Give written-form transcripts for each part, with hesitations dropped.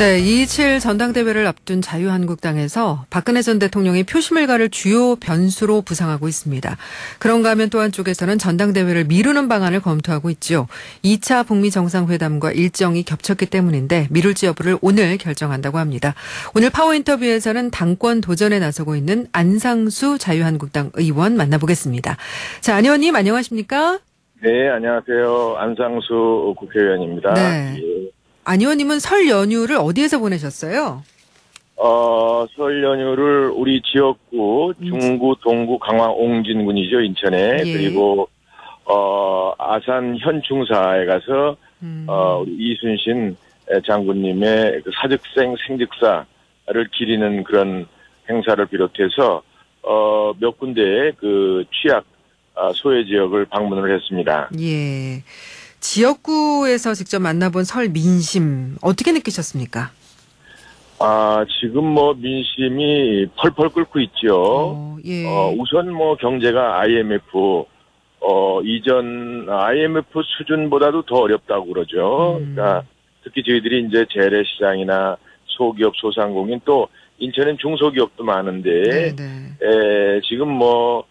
네, 2.27 전당대회를 앞둔 자유한국당에서 박근혜 전 대통령이 표심을 가를 주요 변수로 부상하고 있습니다. 그런가 하면 또 한쪽에서는 전당대회를 미루는 방안을 검토하고 있죠. 2차 북미 정상회담과 일정이 겹쳤기 때문인데 미룰지 여부를 오늘 결정한다고 합니다. 오늘 파워 인터뷰에서는 당권 도전에 나서고 있는 안상수 자유한국당 의원 만나보겠습니다. 자, 안 의원님 안녕하십니까? 네, 안녕하세요. 안상수 국회의원입니다. 네. 예. 안 의원님은 설 연휴를 어디에서 보내셨어요? 설 연휴를 우리 지역구 중구, 동구, 강화, 옹진군이죠, 인천에. 예. 그리고 아산 현충사에 가서 우리 이순신 장군님의 그 사직생 생직사를 기리는 그런 행사를 비롯해서 몇 군데의 그 취약 소외 지역을 방문을 했습니다. 예. 지역구에서 직접 만나본 설 민심 어떻게 느끼셨습니까? 지금 뭐 민심이 펄펄 끓고 있죠. 예. 우선 뭐 경제가 IMF 이전 IMF 수준보다도 더 어렵다고 그러죠. 그러니까 특히 저희들이 이제 재래시장이나 소기업, 소상공인 또 인천엔 중소기업도 많은데 지금 뭐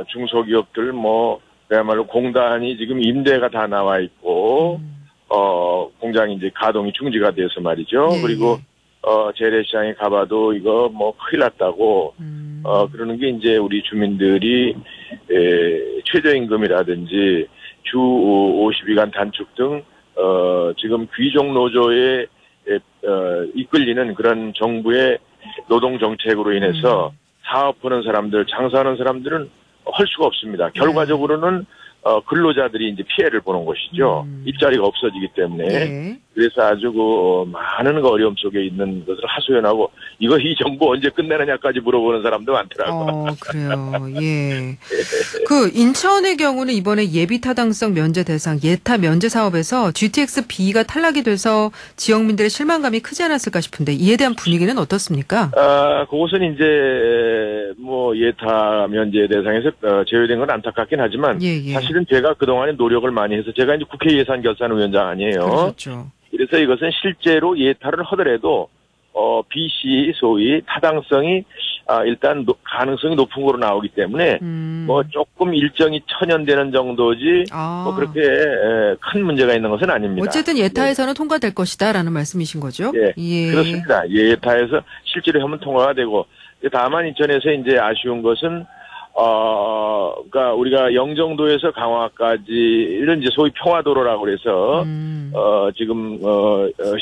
중소기업들 뭐 그야말로 공단이 지금 임대가 다 나와 있고, 공장이 이제 가동이 중지가 돼서 말이죠. 예, 그리고, 재래시장에 가봐도 이거 뭐 큰일 났다고, 그러는 게 이제 우리 주민들이, 최저임금이라든지 주 52간 단축 등, 지금 귀족 노조에, 이끌리는 그런 정부의 노동정책으로 인해서 사업하는 사람들, 장사하는 사람들은 할 수가 없습니다. 결과적으로는 근로자들이 이제 피해를 보는 것이죠. 일자리가 없어지기 때문에. 네. 그래서 아주 많은 어려움 속에 있는 것을 하소연하고 이 정부 언제 끝내느냐까지 물어보는 사람도 많더라고요. 그래요. 예. 그 인천의 경우는 이번에 예비 타당성 면제 대상 예타 면제 사업에서 GTX-B가 탈락이 돼서 지역민들의 실망감이 크지 않았을까 싶은데 이에 대한 분위기는 어떻습니까? 그것은 이제 뭐 예타 면제 대상에서 제외된 건 안타깝긴 하지만 사실은 제가 그동안에 노력을 많이 해서 제가 이제 국회 예산결산위원장 아니에요. 그렇죠. 그래서 이것은 실제로 예타를 하더라도 BC 소위 타당성이 일단 가능성이 높은 거로 나오기 때문에 뭐 조금 일정이 천연되는 정도지 뭐 그렇게 큰 문제가 있는 것은 아닙니다. 어쨌든 예타에서는 통과될 것이다라는 말씀이신 거죠? 예, 그렇습니다. 예타에서 실제로 하면 통과가 되고 다만 인천에서 이제 아쉬운 것은 그러니까 우리가 영종도에서 강화까지를 이제 소위 평화도로라고 그래서 지금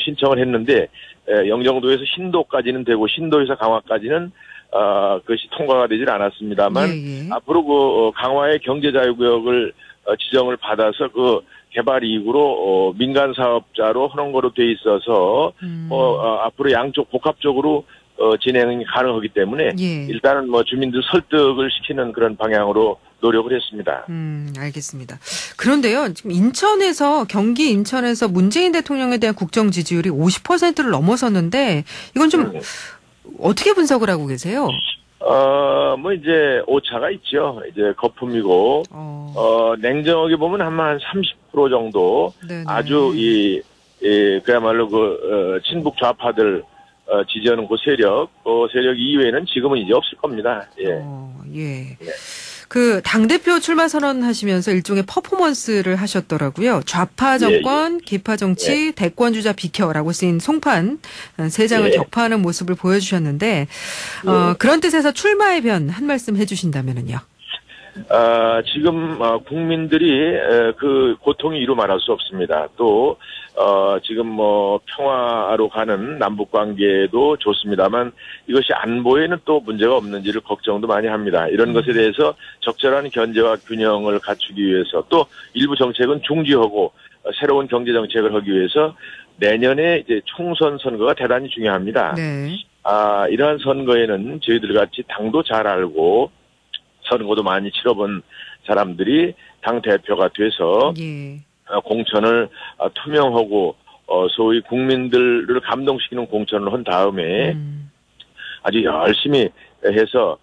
신청을 했는데 영종도에서 신도까지는 되고 신도에서 강화까지는 그것이 통과가 되질 않았습니다만 앞으로 그 강화의 경제자유구역을 지정을 받아서 그 개발 이익으로 민간 사업자로 하는 거로 돼 있어서 앞으로 양쪽 복합적으로 진행이 가능하기 때문에 일단은 뭐 주민들 설득을 시키는 그런 방향으로 노력을 했습니다. 알겠습니다. 그런데요, 지금 경기 인천에서 문재인 대통령에 대한 국정 지지율이 50%를 넘어섰는데 이건 좀 어떻게 분석을 하고 계세요? 뭐 이제 오차가 있죠. 이제 거품이고 냉정하게 보면 한 30% 정도 아주 그야말로 친북 좌파들 지지하는 그 세력 이외에는 지금은 이제 없을 겁니다. 그 당대표 출마 선언하시면서 일종의 퍼포먼스를 하셨더라고요. 좌파 정권, 기파 정치, 대권주자 비켜라고 쓰인 송판 3장을 격파하는 모습을 보여주셨는데 그런 뜻에서 출마의 변 한 말씀 해주신다면은요. 지금 국민들이 그 고통이 이루 말할 수 없습니다. 또 지금 뭐 평화로 가는 남북 관계도 좋습니다만 이것이 안보에는 또 문제가 없는지를 걱정도 많이 합니다. 이런 것에 대해서 적절한 견제와 균형을 갖추기 위해서 또 일부 정책은 중지하고 새로운 경제 정책을 하기 위해서 내년에 이제 총선 선거가 대단히 중요합니다. 이러한 선거에는 저희들 같이 당도 잘 알고 선거도 많이 치러본 사람들이 당 대표가 돼서 공천을 투명하고 소위 국민들을 감동시키는 공천을 한 다음에 아주 열심히 해서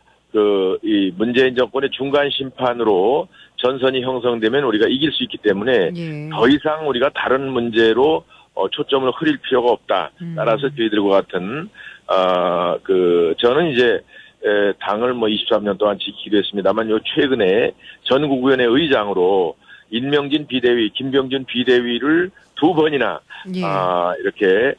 이 문재인 정권의 중간 심판으로 전선이 형성되면 우리가 이길 수 있기 때문에 더 이상 우리가 다른 문제로 초점을 흐릴 필요가 없다. 따라서 저희들과 같은 저는 이제 당을 23년 동안 지키기도 했습니다만 요 최근에 전국위원회 의장으로 임명진 비대위, 김병준 비대위를 2번이나 예. 이렇게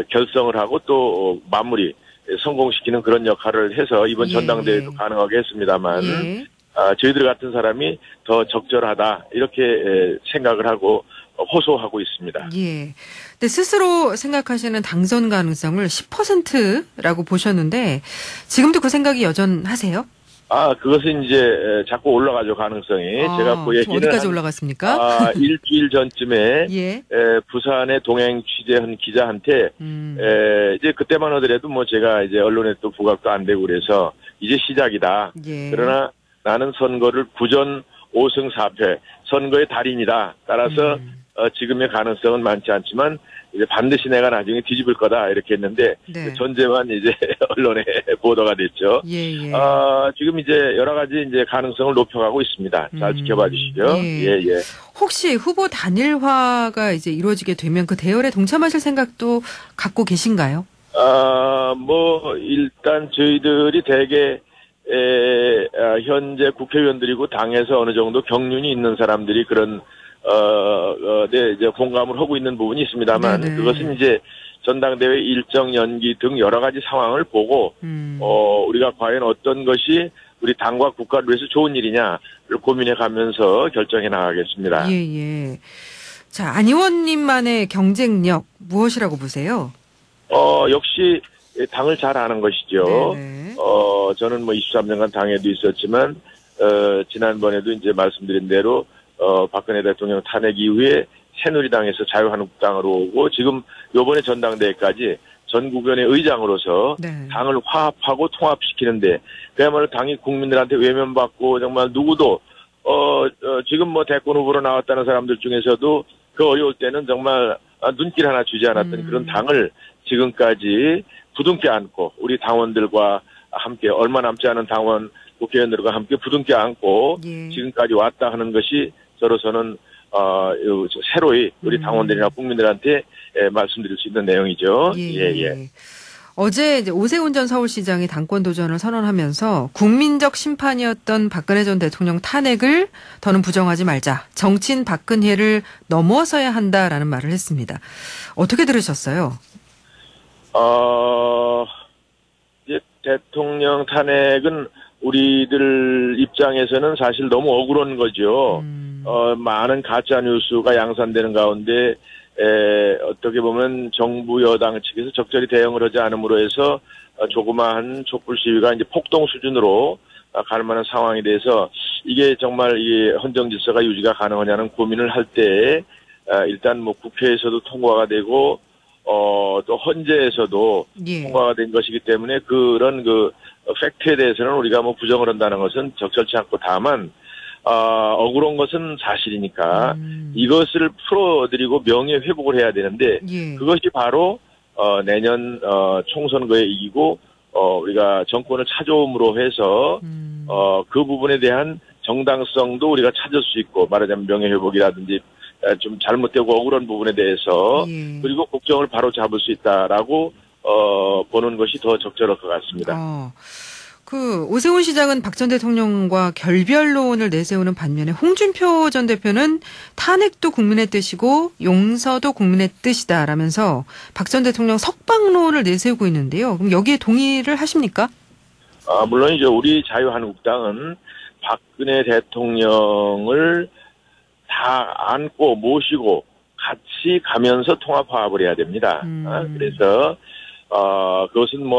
결성을 하고 또 마무리 성공시키는 그런 역할을 해서 이번 예. 전당대회도 가능하게 했습니다만 예. 저희들 같은 사람이 더 적절하다 이렇게 생각을 하고 호소하고 있습니다. 예. 근데 스스로 생각하시는 당선 가능성을 10%라고 보셨는데 지금도 그 생각이 여전하세요? 그것은 이제 자꾸 올라가죠, 가능성이. 제가 그 얘기는 어디까지 올라갔습니까? 일주일 전쯤에 예. 부산에 동행 취재한 기자한테 이제 그때만 하더라도 제가 이제 언론에 또 부각도 안 되고 그래서 이제 시작이다. 예. 그러나 나는 선거를 9전 5승 4패 선거의 달인이다. 따라서 지금의 가능성은 많지 않지만 이제 반드시 내가 나중에 뒤집을 거다 이렇게 했는데 네. 전제만 이제 언론에 보도가 됐죠. 예. 지금 이제 여러 가지 이제 가능성을 높여가고 있습니다. 잘 지켜봐 주시죠. 예. 혹시 후보 단일화가 이제 이루어지게 되면 그 대열에 동참하실 생각도 갖고 계신가요? 일단 저희들이 대개 현재 국회의원들이고 당에서 어느 정도 경륜이 있는 사람들이 그런 이제 공감을 하고 있는 부분이 있습니다만 네네. 그것은 이제 전당대회 일정 연기 등 여러 가지 상황을 보고 우리가 과연 어떤 것이 우리 당과 국가를 위해서 좋은 일이냐를 고민해 가면서 결정해 나가겠습니다. 예. 자, 안 의원님만의 경쟁력 무엇이라고 보세요? 역시 당을 잘 아는 것이죠. 네네. 저는 23년간 당에도 있었지만 지난번에도 이제 말씀드린 대로 박근혜 대통령 탄핵 이후에 새누리당에서 자유한국당으로 오고 지금 요번에 전당대회까지 전국위원회 의장으로서 네. 당을 화합하고 통합시키는데 그야말로 당이 국민들한테 외면받고 정말 누구도 지금 대권 후보로 나왔다는 사람들 중에서도 그 어려울 때는 정말 눈길 하나 주지 않았던 그런 당을 지금까지 부둥켜 안고 우리 당원들과 함께 얼마 남지 않은 당원 국회의원들과 함께 부둥켜 안고 예. 지금까지 왔다 하는 것이 저로서는 새로이 우리 당원들이나 국민들한테 말씀드릴 수 있는 내용이죠. 예. 어제 이제 오세훈 전 서울시장이 당권 도전을 선언하면서 국민적 심판이었던 박근혜 전 대통령 탄핵을 더는 부정하지 말자. 정치인 박근혜를 넘어서야 한다라는 말을 했습니다. 어떻게 들으셨어요? 이제 대통령 탄핵은 우리들 입장에서는 사실 너무 억울한 거죠. 많은 가짜 뉴스가 양산되는 가운데 어떻게 보면 정부 여당 측에서 적절히 대응을 하지 않음으로 해서 조그마한 촛불 시위가 이제 폭동 수준으로 갈 만한 상황에 대해서 이게 정말 이 헌정 질서가 유지가 가능하냐는 고민을 할 때 일단 국회에서도 통과가 되고 또 헌재에서도 예. 통과가 된 것이기 때문에 그런 팩트에 대해서는 우리가 부정을 한다는 것은 적절치 않고 다만 억울한 것은 사실이니까 이것을 풀어드리고 명예 회복을 해야 되는데 예. 그것이 바로 내년 총선거에 이기고 우리가 정권을 찾아옴으로 해서 그 부분에 대한 정당성도 우리가 찾을 수 있고 말하자면 명예 회복이라든지 좀 잘못되고 억울한 부분에 대해서 예. 그리고 국정을 바로 잡을 수 있다라고 보는 것이 더 적절할 것 같습니다. 오세훈 시장은 박 전 대통령과 결별론을 내세우는 반면에 홍준표 전 대표는 탄핵도 국민의 뜻이고 용서도 국민의 뜻이다라면서 박 전 대통령 석방론을 내세우고 있는데요. 그럼 여기에 동의를 하십니까? 물론이죠. 우리 자유한국당은 박근혜 대통령을 다 안고 모시고 같이 가면서 통합 화합을 해야 됩니다. 그래서 그것은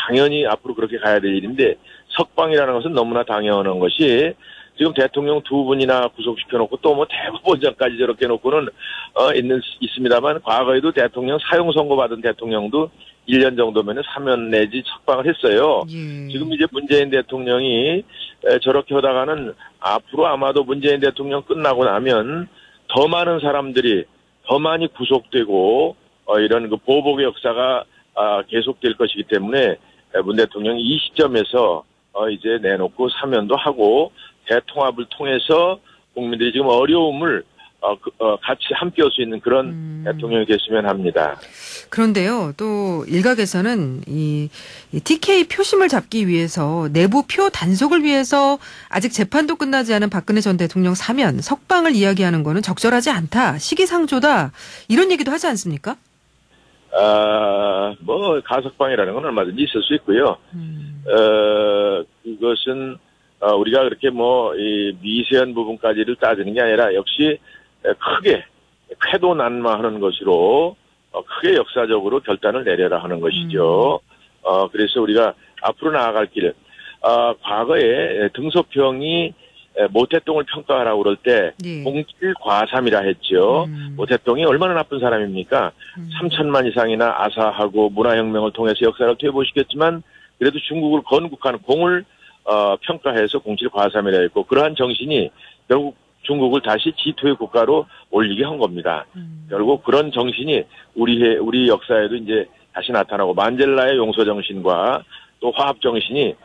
당연히 앞으로 그렇게 가야 될 일인데 석방이라는 것은 너무나 당연한 것이 지금 대통령 2분이나 구속시켜놓고 또 대법원장까지 저렇게 놓고는 있습니다만 과거에도 대통령 사형 선고 받은 대통령도 1년 정도면 사면 내지 석방을 했어요. 예. 지금 이제 문재인 대통령이 저렇게 하다가는 앞으로 아마도 문재인 대통령 끝나고 나면 더 많은 사람들이 더 많이 구속되고 이런 보복의 역사가 계속될 것이기 때문에 문 대통령이 이 시점에서 이제 내놓고 사면도 하고 대통합을 통해서 국민들이 지금 어려움을 같이 함께 올 수 있는 그런 대통령이 됐으면 합니다. 그런데요, 또 일각에서는 이 TK 표심을 잡기 위해서 내부 표 단속을 위해서 아직 재판도 끝나지 않은 박근혜 전 대통령 사면, 석방을 이야기하는 거는 적절하지 않다, 시기상조다, 이런 얘기도 하지 않습니까? 뭐 가석방이라는 건 얼마든지 있을 수 있고요. 그것은 우리가 그렇게 뭐 이 미세한 부분까지를 따지는 게 아니라 역시 크게 쾌도난마하는 것으로 크게 역사적으로 결단을 내려라 하는 것이죠. 그래서 우리가 앞으로 나아갈 길, 과거에 등소평이 모태똥을 평가하라고 그럴 때 공칠 과삼이라 했죠. 모태똥이 얼마나 나쁜 사람입니까? 3천만 이상이나 아사하고 문화혁명을 통해서 역사를 되보시겠지만 그래도 중국을 건국한 공을 평가해서 공칠 과삼이라 했고, 그러한 정신이 결국 중국을 다시 G2의 국가로 올리게 한 겁니다. 결국 그런 정신이 우리 역사에도 이제 다시 나타나고, 만델라의 용서 정신과 또 화합 정신이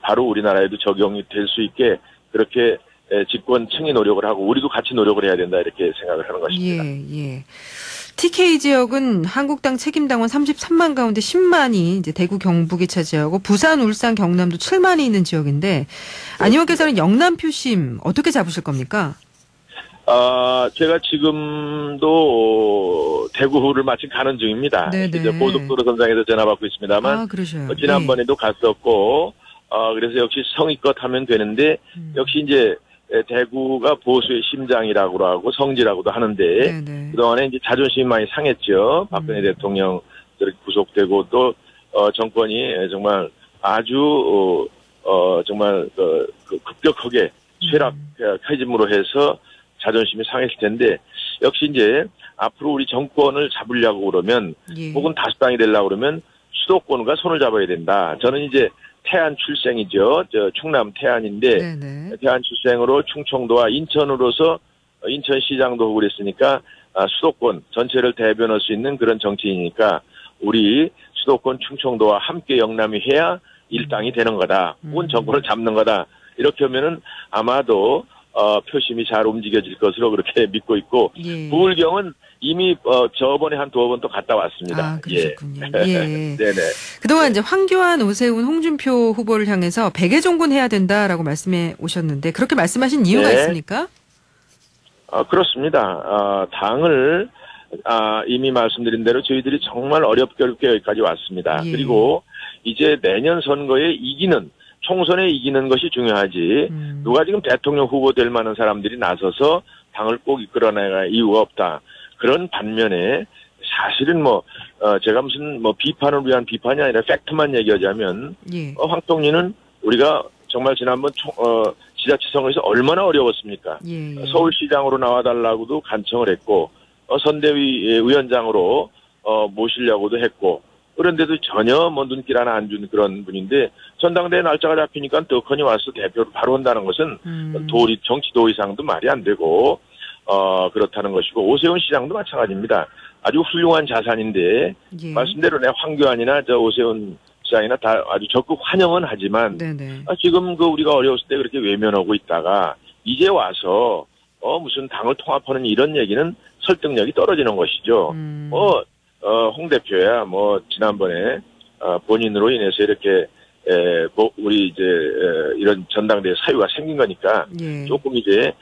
바로 우리나라에도 적용이 될 수 있게 그렇게 집권층이 노력을 하고 우리도 같이 노력을 해야 된다, 이렇게 생각을 하는 것입니다. 예. TK 지역은 한국당 책임당원 33만 가운데 10만이 이제 대구 경북이 차지하고 부산, 울산, 경남도 7만이 있는 지역인데, 안 의원께서는 영남 표심 어떻게 잡으실 겁니까? 제가 지금도 대구를 마침 가는 중입니다. 이제 고속도로 선상에서 전화 받고 있습니다만, 그러셔요. 지난번에도 갔었고, 그래서 역시 성의껏 하면 되는데, 역시 이제 대구가 보수의 심장이라고 하고 성지라고도 하는데, 그동안에 이제 자존심이 많이 상했죠. 박근혜 대통령 구속되고 또 정권이 정말 아주 정말 급격하게 쇠락해짐으로 해서 자존심이 상했을 텐데, 역시 이제 앞으로 우리 정권을 잡으려고 그러면 혹은 다수당이 되려고 그러면 수도권과 손을 잡아야 된다. 저는 이제 태안 출생이죠. 충남 태안인데, 태안 출생으로 충청도와 인천으로서 인천시장도 하고 그랬으니까 수도권 전체를 대변할 수 있는 그런 정치인이니까 우리 수도권 충청도와 함께 영남이 해야 일당이 되는 거다. 혹은 정권을 잡는 거다. 이렇게 하면은 아마도 표심이 잘 움직여질 것으로 그렇게 믿고 있고, 부울경은 이미 저번에 한 두어 번 또 갔다 왔습니다. 그러셨군요. 네네. 그동안 이제 황교안, 오세훈, 홍준표 후보를 향해서 백의종군해야 된다라고 말씀해 오셨는데, 그렇게 말씀하신 이유가 있습니까? 그렇습니다. 당을 이미 말씀드린 대로 저희들이 정말 어렵게 여기까지 왔습니다. 그리고 이제 내년 선거에 총선에 이기는 것이 중요하지, 누가 지금 대통령 후보 될 만한 사람들이 나서서 당을 꼭 이끌어내갈 이유가 없다. 그런 반면에 사실은 제가 무슨 비판을 위한 비판이 아니라 팩트만 얘기하자면, 황통리는 우리가 정말 지난번 지자체 선거에서 얼마나 어려웠습니까? 서울시장으로 나와달라고도 간청을 했고, 선대위 위원장으로 모시려고도 했고, 그런데도 전혀 눈길 하나 안 준 그런 분인데, 전당대회 날짜가 잡히니까 떡하니 와서 대표로 바로 온다는 것은 정치 도의상도 말이 안 되고, 그렇다는 것이고, 오세훈 시장도 마찬가지입니다. 아주 훌륭한 자산인데, 말씀대로 황교안이나 오세훈 시장이나 다 아주 적극 환영은 하지만, 지금 우리가 어려웠을 때 그렇게 외면하고 있다가, 이제 와서, 무슨 당을 통합하는 이런 얘기는 설득력이 떨어지는 것이죠. 홍 대표야, 지난번에, 본인으로 인해서 이렇게, 우리 이제, 이런 전당대회 사유가 생긴 거니까, 조금 이제,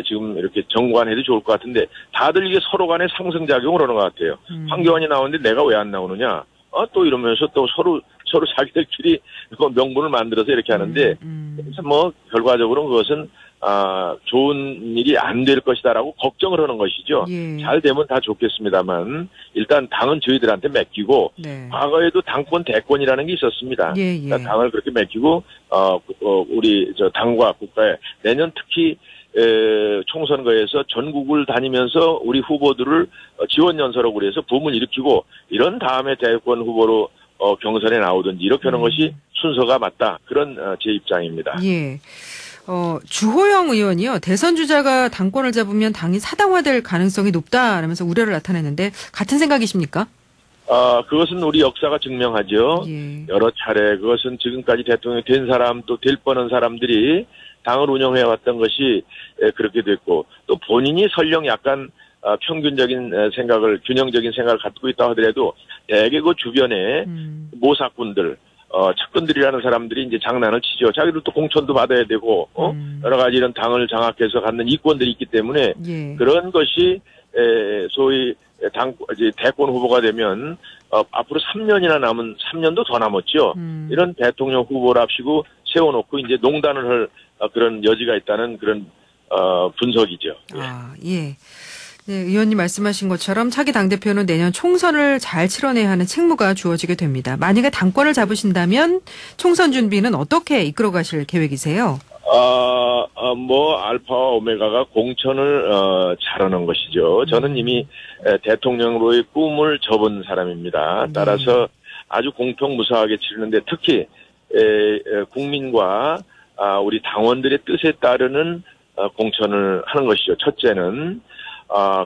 지금 이렇게 정관해도 좋을 것 같은데, 다들 이게 서로 간에 상승작용을 하는 것 같아요. 황교안이 나오는데 내가 왜 안 나오느냐? 또 이러면서 또 서로 자기들끼리 명분을 만들어서 이렇게 하는데, 그래서 결과적으로 그것은, 좋은 일이 안 될 것이다라고 걱정을 하는 것이죠. 잘 되면 다 좋겠습니다만, 일단 당은 저희들한테 맡기고, 과거에도 당권 대권이라는 게 있었습니다. 그러니까 당을 그렇게 맡기고, 우리 당과 국가에 내년 특히 총선거에서 전국을 다니면서 우리 후보들을 지원 연설하고 그래서 붐을 일으키고, 이런 다음에 대권 후보로 경선에 나오든지 이렇게 하는 것이 순서가 맞다. 그런 제 입장입니다. 주호영 의원이요, 대선 주자가 당권을 잡으면 당이 사당화될 가능성이 높다라면서 우려를 나타냈는데, 같은 생각이십니까? 그것은 우리 역사가 증명하죠. 여러 차례 그것은 지금까지 대통령이 된 사람 또 될 뻔한 사람들이 당을 운영해왔던 것이 그렇게 됐고 또 본인이 설령 약간 평균적인 생각을 균형적인 생각을 갖고 있다 하더라도 대개 그 주변에 모사꾼들 측근들이라는 사람들이 이제 장난을 치죠. 자기들도 공천도 받아야 되고 여러 가지 이런 당을 장악해서 갖는 이권들이 있기 때문에 예. 그런 것이 소위 이제 대권 후보가 되면 앞으로 3년이나 남은 3년도 더 남았죠. 이런 대통령 후보랍시고 세워놓고 이제 농단을 할 그런 여지가 있다는 그런 분석이죠. 아, 예. 네, 의원님 말씀하신 것처럼 차기 당대표는 내년 총선을 잘 치러내야 하는 책무가 주어지게 됩니다. 만약에 당권을 잡으신다면 총선 준비는 어떻게 이끌어 가실 계획이세요? 알파와 오메가가 공천을 잘하는 것이죠. 저는 이미 대통령으로의 꿈을 접은 사람입니다. 따라서 아주 공평무사하게 치르는데 특히 국민과 우리 당원들의 뜻에 따르는 공천을 하는 것이죠. 첫째는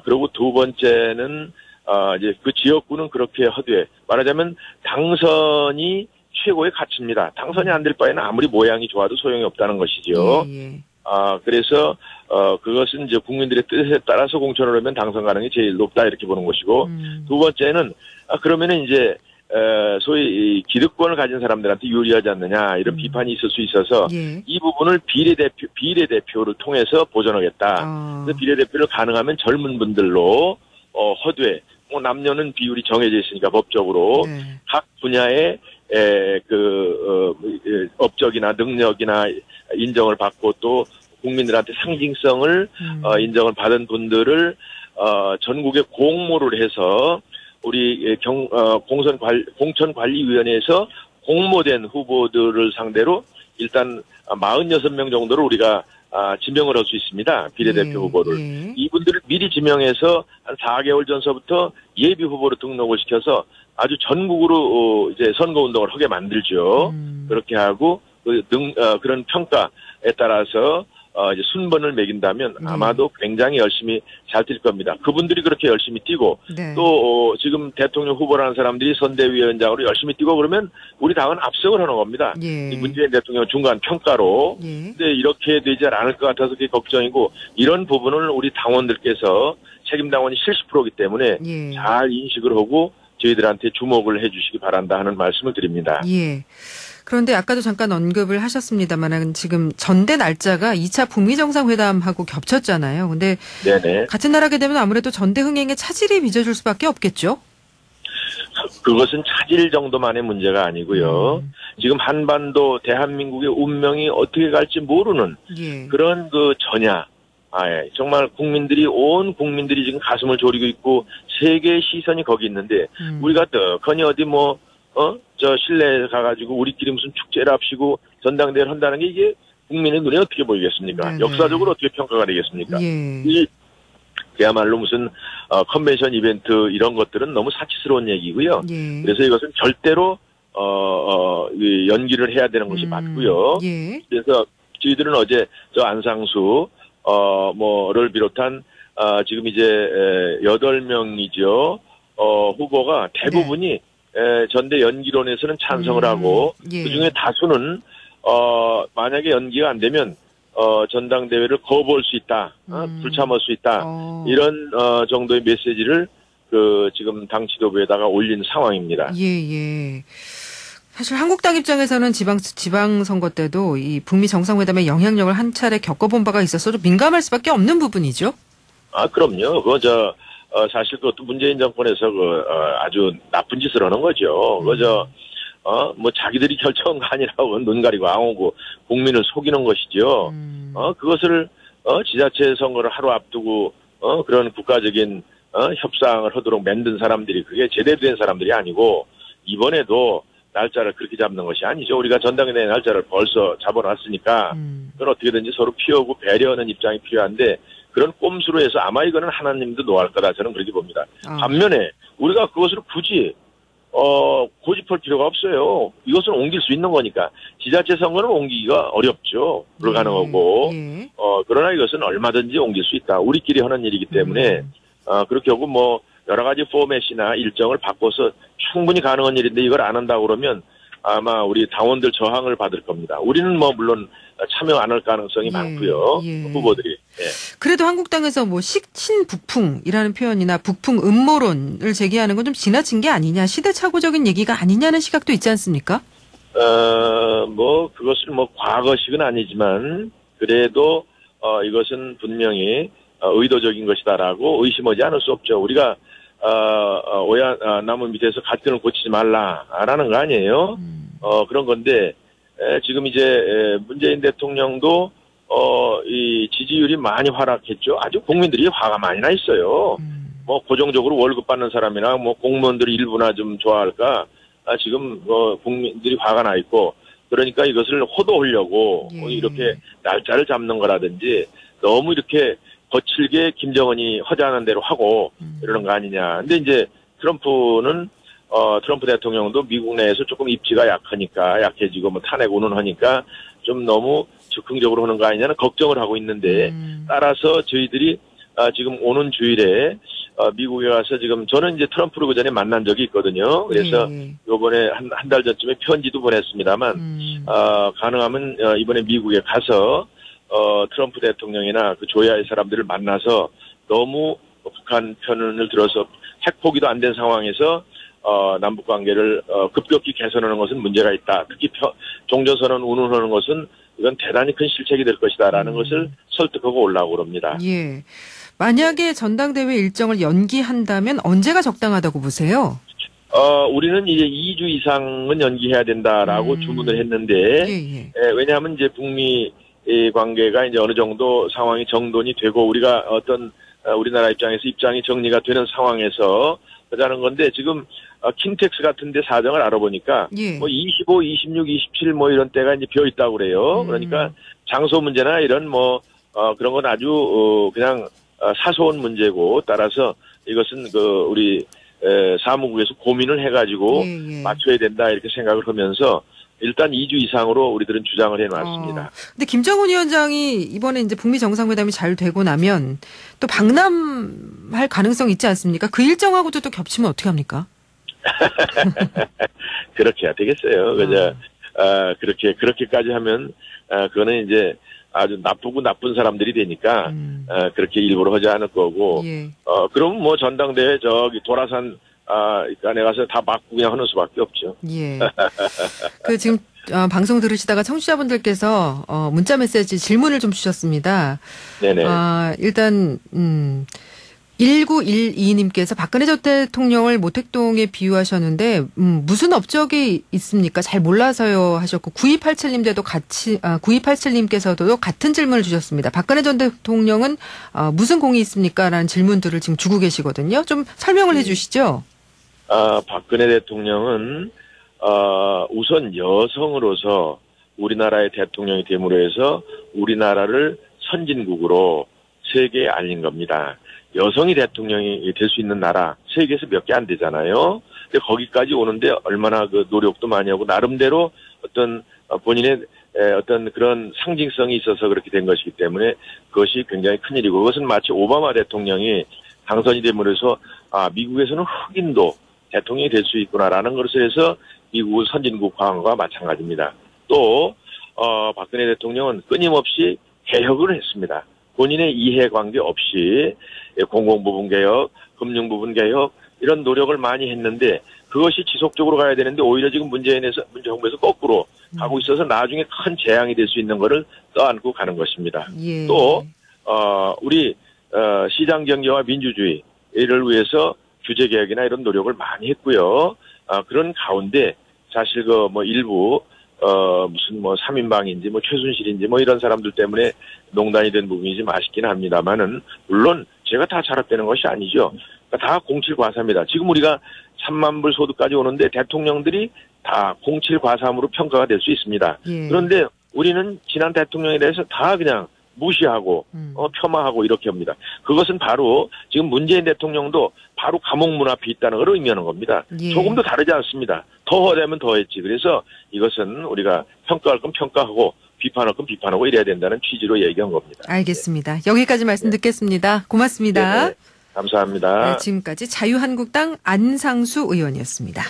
그리고 두 번째는 이제 그 지역구는 그렇게 하되 말하자면 당선이 최고의 가치입니다. 당선이 안 될 바에는 아무리 모양이 좋아도 소용이 없다는 것이죠. 예. 그래서 그것은 이제 국민들의 뜻에 따라서 공천을 하면 당선 가능이 제일 높다 이렇게 보는 것이고 두 번째는 그러면은 이제 소위 기득권을 가진 사람들한테 유리하지 않느냐 이런 비판이 있을 수 있어서 예. 이 부분을 비례대표를 통해서 보전하겠다. 그래서 비례대표를 가능하면 젊은 분들로 허되 남녀는 비율이 정해져 있으니까 법적으로 각 분야의 업적이나 능력이나 인정을 받고 또 국민들한테 상징성을 인정을 받은 분들을 전국에 공모를 해서 우리 공천관리위원회에서 공모된 후보들을 상대로 일단 46명 정도를 우리가 지명을 할 수 있습니다. 비례대표 후보를. 이분들을 미리 지명해서 한 4개월 전서부터 예비 후보로 등록을 시켜서 아주 전국으로 이제 선거운동을 하게 만들죠. 그렇게 하고 그런 평가에 따라서 이제 순번을 매긴다면 아마도 굉장히 열심히 잘 뛸 겁니다. 그분들이 그렇게 열심히 뛰고 또 지금 대통령 후보라는 사람들이 선대위원장으로 열심히 뛰고 그러면 우리 당은 압승을 하는 겁니다. 이 문재인 대통령 중간 평가로. 근데 이렇게 되지 않을 것 같아서 그게 걱정이고 이런 부분을 우리 당원들께서 책임 당원이 70%이기 때문에 잘 인식을 하고 저희들한테 주목을 해 주시기 바란다 하는 말씀을 드립니다. 예. 그런데 아까도 잠깐 언급을 하셨습니다만 지금 전대 날짜가 2차 북미 정상회담하고 겹쳤잖아요. 근데 네네. 같은 나라게 되면 아무래도 전대 흥행에 차질이 빚어질 수밖에 없겠죠? 그것은 차질 정도만의 문제가 아니고요. 지금 한반도 대한민국의 운명이 어떻게 갈지 모르는 그런 전야. 정말 온 국민들이 지금 가슴을 졸이고 있고 세계의 시선이 거기 있는데 우리가 떡하니 어디 실내에 가가지고 우리끼리 무슨 축제를 합시고 전당대회를 한다는 게 이게 국민의 눈에 어떻게 보이겠습니까? 네네. 역사적으로 어떻게 평가가 되겠습니까? 그야말로 무슨 컨벤션 이벤트 이런 것들은 너무 사치스러운 얘기고요. 그래서 이것은 절대로 연기를 해야 되는 것이 맞고요. 그래서 저희들은 어제 안상수 를 비롯한 지금 이제 8명이죠. 후보가 대부분이 전대 연기론에서는 찬성을 하고 그중에 다수는 만약에 연기가 안 되면 전당대회를 거부할 수 있다. 불참할 수 있다. 이런 정도의 메시지를 지금 당 지도부에다가 올린 상황입니다. 사실 한국당 입장에서는 지방선거 때도 이 북미 정상회담의 영향력을 한 차례 겪어본 바가 있어서 좀 민감할 수밖에 없는 부분이죠. 그럼요. 사실 그것도 문재인 정권에서 아주 나쁜 짓을 하는 거죠. 자기들이 결정한 거 아니라고 눈 가리고 앙오고 국민을 속이는 것이죠. 그것을 지자체 선거를 하루 앞두고 그런 국가적인 협상을 하도록 만든 사람들이 그게 제대로 된 사람들이 아니고 이번에도 날짜를 그렇게 잡는 것이 아니죠. 우리가 전당대회 날짜를 벌써 잡아놨으니까 그건 어떻게든지 서로 피하고 배려하는 입장이 필요한데 그런 꼼수로 해서 아마 이거는 하나님도 노할 거다 저는 그렇게 봅니다. 반면에 우리가 그것을 굳이 고집할 필요가 없어요. 이것은 옮길 수 있는 거니까 지자체 선거는 옮기기가 어렵죠. 불가능하고 그러나 이것은 얼마든지 옮길 수 있다. 우리끼리 하는 일이기 때문에 그렇게 하고 여러 가지 포맷이나 일정을 바꿔서 충분히 가능한 일인데 이걸 안 한다고 그러면 아마 우리 당원들 저항을 받을 겁니다. 우리는 뭐 물론 참여 안 할 가능성이 많고요. 후보들이. 예. 그래도 한국당에서 뭐 신북풍이라는 표현이나 북풍 음모론을 제기하는 건 좀 지나친 게 아니냐, 시대착오적인 얘기가 아니냐는 시각도 있지 않습니까? 뭐 그것을 뭐 과거식은 아니지만 그래도 이것은 분명히 의도적인 것이다라고 의심하지 않을 수 없죠. 우리가 나무 밑에서 갓근을 고치지 말라라는 거 아니에요. 그런 건데 지금 이제 문재인 대통령도 이 지지율이 많이 하락했죠. 아주 국민들이 화가 많이 나 있어요. 뭐 고정적으로 월급 받는 사람이나 뭐 공무원들이 일부나 좀 좋아할까? 지금 국민들이 화가 나 있고 그러니까 이것을 호도하려고 이렇게 날짜를 잡는 거라든지 너무 이렇게 거칠게 김정은이 허자하는 대로 하고 이러는 거 아니냐. 근데 이제 트럼프 대통령도 미국 내에서 조금 입지가 약해지고 뭐 탄핵 운운하니까 좀 너무 즉흥적으로 하는 거 아니냐는 걱정을 하고 있는데 따라서 저희들이 지금 오는 주일에 미국에 가서 지금 저는 이제 트럼프를 그전에 만난 적이 있거든요. 그래서 요번에 한 달 전쯤에 편지도 보냈습니다만 가능하면 이번에 미국에 가서 트럼프 대통령이나 그 조야의 사람들을 만나서 너무 북한 편을 들어서 핵 포기도 안 된 상황에서 남북 관계를 급격히 개선하는 것은 문제가 있다. 특히 종전선언 운운하는 것은 이건 대단히 큰 실책이 될 것이다라는 것을 설득하고 올라오고 그럽니다. 예. 만약에 전당대회 일정을 연기한다면 언제가 적당하다고 보세요? 우리는 이제 2주 이상은 연기해야 된다라고 주문을 했는데, 왜냐하면 이제 북미 관계가 이제 어느 정도 상황이 정돈이 되고 우리가 우리나라 입장에서 입장이 정리가 되는 상황에서 하자는 건데 지금 킨텍스 같은 데 사정을 알아보니까 뭐 25, 26, 27 뭐 이런 때가 이제 비어 있다고 그래요. 그러니까 장소 문제나 이런 그런 건 아주 그냥 사소한 문제고 따라서 이것은 우리 사무국에서 고민을 해가지고 맞춰야 된다 이렇게 생각을 하면서 일단 2주 이상으로 우리들은 주장을 해놨습니다. 근데 김정은 위원장이 이번에 이제 북미 정상회담이 잘 되고 나면 또 방남할 가능성이 있지 않습니까? 그 일정하고도 또 겹치면 어떻게 합니까? 그렇게 해야 되겠어요. 그렇게까지 하면 그거는 이제 아주 나쁘고 나쁜 사람들이 되니까 그렇게 일부러 하지 않을 거고 그럼 뭐 전당대회 저기 도라산 안에 가서 다 맞고 그냥 하는 수밖에 없죠. 예. 지금 방송 들으시다가 청취자분들께서 문자 메시지 질문을 좀 주셨습니다. 네네. 일단 1912님께서 박근혜 전 대통령을 모택동에 비유하셨는데 무슨 업적이 있습니까? 잘 몰라서요 하셨고 9287님께서도 같은 질문을 주셨습니다. 박근혜 전 대통령은 무슨 공이 있습니까? 라는 질문들을 지금 주고 계시거든요. 좀 설명을 해 주시죠. 박근혜 대통령은 우선 여성으로서 우리나라의 대통령이 됨으로 해서 우리나라를 선진국으로 세계에 알린 겁니다. 여성이 대통령이 될 수 있는 나라 세계에서 몇 개 안 되잖아요. 근데 거기까지 오는데 얼마나 노력도 많이 하고 나름대로 본인의 그런 상징성이 있어서 그렇게 된 것이기 때문에 그것이 굉장히 큰일이고 그것은 마치 오바마 대통령이 당선이 됨으로 해서 미국에서는 흑인도 대통령이 될 수 있구나라는 것을 해서 미국 선진국화와 마찬가지입니다. 또 박근혜 대통령은 끊임없이 개혁을 했습니다. 본인의 이해관계 없이 공공부문 개혁, 금융부문 개혁 이런 노력을 많이 했는데 그것이 지속적으로 가야 되는데 오히려 지금 문재 정부에서 거꾸로 가고 있어서 나중에 큰 재앙이 될 수 있는 것을 떠안고 가는 것입니다. 또 우리 시장 경제와 민주주의를 위해서 규제 개혁이나 이런 노력을 많이 했고요. 그런 가운데 사실 일부 무슨 3인방인지 최순실인지 이런 사람들 때문에 농단이 된 부분이 좀 아쉽긴 합니다만은 물론 제가 다 잘했다는 것이 아니죠. 그러니까 다 07과사입니다. 지금 우리가 3만 불 소득까지 오는데 대통령들이 다 07과삼으로 평가가 될 수 있습니다. 그런데 우리는 지난 대통령에 대해서 다 그냥 무시하고 폄하하고 이렇게 합니다. 그것은 바로 지금 문재인 대통령도 바로 감옥 문 앞에 있다는 걸 의미하는 겁니다. 조금도 다르지 않습니다. 더 하려면 더 했지. 그래서 이것은 우리가 평가할 건 평가하고 비판할 건 비판하고 이래야 된다는 취지로 얘기한 겁니다. 알겠습니다. 여기까지 말씀 듣겠습니다. 고맙습니다. 네, 감사합니다. 지금까지 자유한국당 안상수 의원이었습니다.